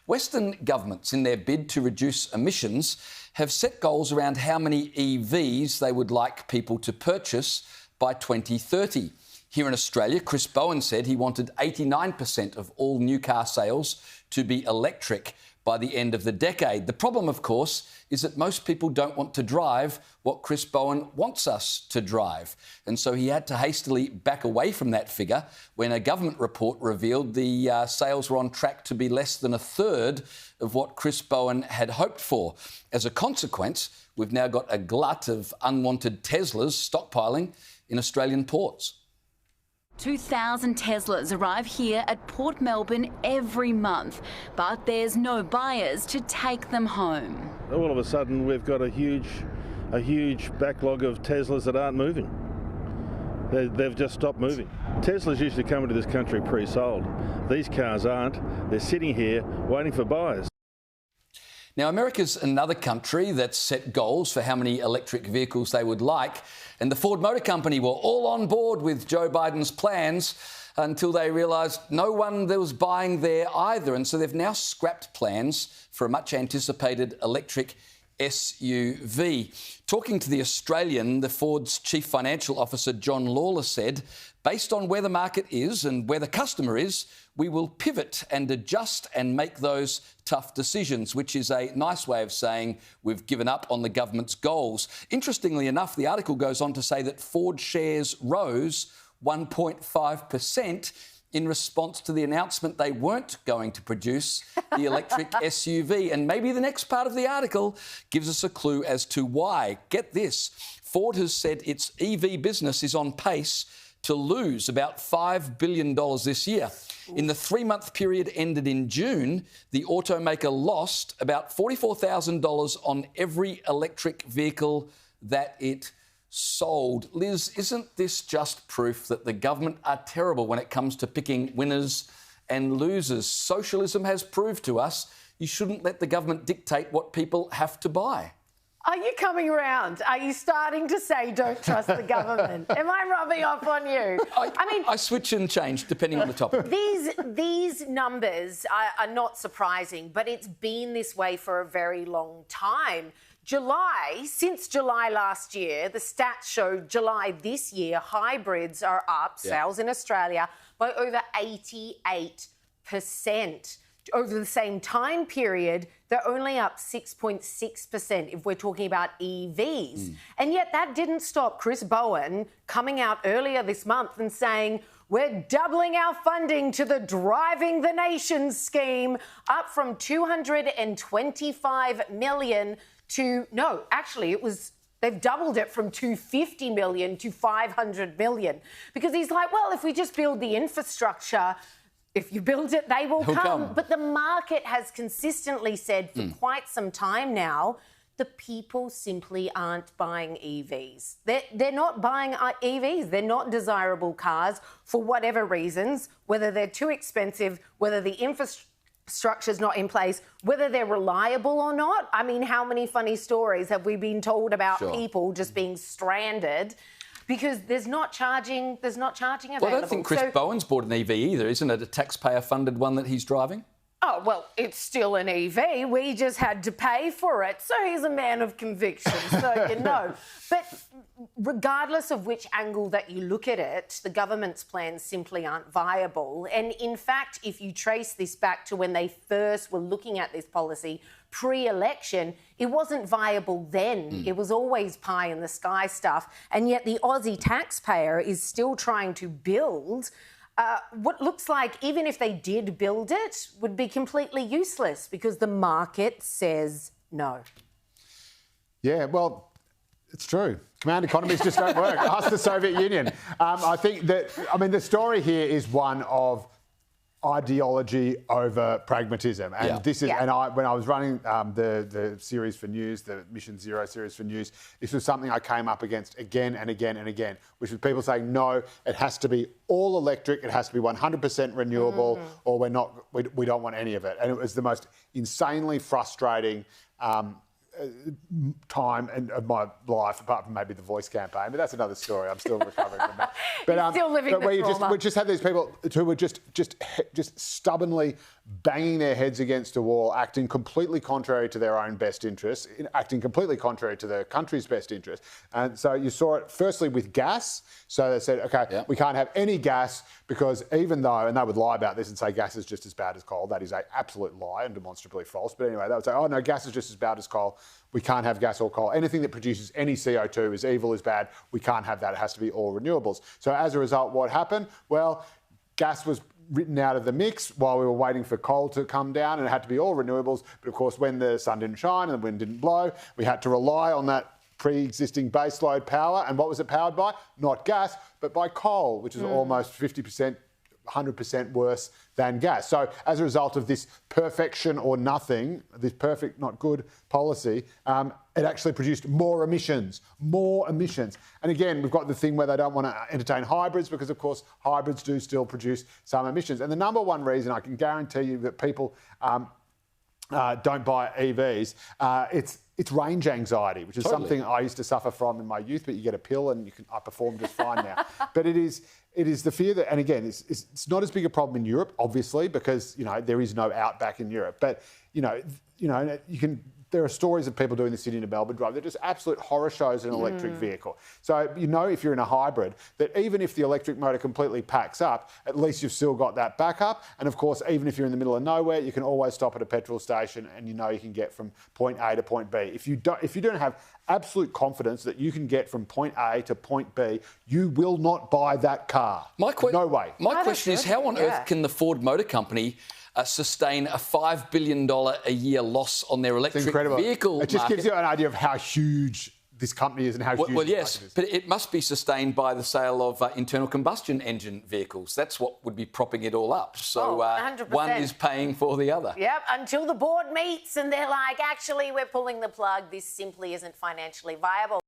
Western governments, in their bid to reduce emissions, have set goals around how many EVs they would like people to purchase by 2030. Here in Australia, Chris Bowen said he wanted 89% of all new car sales to be electric by the end of the decade. The problem, of course, is that most people don't want to drive what Chris Bowen wants us to drive. And so he had to hastily back away from that figure when a government report revealed the sales were on track to be less than a third of what Chris Bowen had hoped for. As a consequence, we've now got a glut of unwanted Teslas stockpiling in Australian ports. 2,000 Teslas arrive here at Port Melbourne every month, but there's no buyers to take them home. All of a sudden, we've got a huge backlog of Teslas that aren't moving. They've just stopped moving. Teslas usually come into this country pre-sold. These cars aren't. They're sitting here waiting for buyers. Now, America's another country that's set goals for how many electric vehicles they would like, and the Ford Motor Company were all on board with Joe Biden's plans until they realised no one was buying there either, and so they've now scrapped plans for a much-anticipated electric SUV. Talking to The Australian, the Ford's Chief Financial Officer John Lawler said, based on where the market is and where the customer is, we will pivot and adjust and make those tough decisions, which is a nice way of saying we've given up on the government's goals. Interestingly enough, the article goes on to say that Ford shares rose 1.5% in response to the announcement they weren't going to produce the electric SUV. And maybe the next part of the article gives us a clue as to why. Get this, Ford has said its EV business is on pace to lose about $5 billion this year. In the 3-month period ended in June, the automaker lost about $44,000 on every electric vehicle that it sold. Liz, isn't this just proof that the government are terrible when it comes to picking winners and losers? Socialism has proved to us you shouldn't let the government dictate what people have to buy. Are you coming around? Are you starting to say don't trust the government? Am I rubbing off on you? I switch and change depending on the topic. These numbers are not surprising, but it's been this way for a very long time. Since July last year, the stats showed July this year, hybrids are up, sales in Australia, by over 88%. Over the same time period, they're only up 6.6% if we're talking about EVs. And yet that didn't stop Chris Bowen coming out earlier this month and saying, we're doubling our funding to the Driving the Nation scheme, up from $225 million to, no, actually they've doubled it from $250 million to $500 million. Because he's like, well, if we just build the infrastructure, if you build it, they will come. But the market has consistently said for quite some time now, the people simply aren't buying EVs. They're not buying EVs. They're not desirable cars for whatever reasons, whether they're too expensive, whether the infrastructure's not in place, whether they're reliable or not. I mean, how many funny stories have we been told about people just being stranded because there's not charging available. Well, I don't think Chris Bowen's bought an EV either. Isn't it a taxpayer-funded one that he's driving? Oh, well, it's still an EV. We just had to pay for it. So he's a man of conviction, so you know. But regardless of which angle that you look at it, the government's plans simply aren't viable. And in fact, if you trace this back to when they first were looking at this policy pre-election, it wasn't viable then. It was always pie in the sky stuff. And yet the Aussie taxpayer is still trying to build what looks like, even if they did build it, would be completely useless because the market says no. Yeah, well, it's true. Command economies just don't work. Ask the Soviet Union. I think that, the story here is one of ideology over pragmatism. And this is, when I was running the series for news, the Mission Zero series for news, this was something I came up against again and again and again, which was people saying, no, it has to be all electric, it has to be 100% renewable, or we don't want any of it. And it was the most insanely frustrating time of my life, apart from maybe the Voice campaign, but that's another story. I'm still recovering from that. But still living the trauma. We just had these people who were just stubbornly banging their heads against a wall, acting completely contrary to their own best interests, acting completely contrary to the country's best interest. And so you saw it firstly with gas. So they said, OK, we can't have any gas because even though, and they would lie about this and say gas is just as bad as coal. That is an absolute lie and demonstrably false. But anyway, they would say, oh, no, gas is just as bad as coal. We can't have gas or coal. Anything that produces any CO2 is evil, is bad. We can't have that. It has to be all renewables. So as a result, what happened? Well, gas was written out of the mix while we were waiting for coal to come down, and it had to be all renewables. But of course, when the sun didn't shine and the wind didn't blow, we had to rely on that pre-existing baseload power. And what was it powered by? Not gas, but by coal, which is almost 50%, 100% worse than gas. So as a result of this perfection or nothing, this perfect, not good policy, it actually produced more emissions. And again, we've got the thing where they don't want to entertain hybrids because, of course, hybrids do still produce some emissions. And the number one reason I can guarantee you that people don't buy EVs, it's range anxiety, which is something I used to suffer from in my youth, but you get a pill and I perform just fine now. But it is the fear that, and again, it's not as big a problem in Europe, obviously, because, there is no outback in Europe. But, there are stories of people doing the Sydney to Melbourne drive. They're just absolute horror shows in an electric vehicle. So, if you're in a hybrid, that even if the electric motor completely packs up, at least you've still got that backup. And of course, even if you're in the middle of nowhere, you can always stop at a petrol station and you can get from point A to point B. If you don't have absolute confidence that you can get from point A to point B, you will not buy that car. No way. My question is, how on earth can the Ford Motor Company sustain a $5 billion a year loss on their electric vehicle It just gives you an idea of how huge this company is and how huge well, yes, but it must be sustained by the sale of internal combustion engine vehicles. That's what would be propping it all up. So 100%. One is paying for the other. Yep, until the board meets and they're like, actually, we're pulling the plug. This simply isn't financially viable.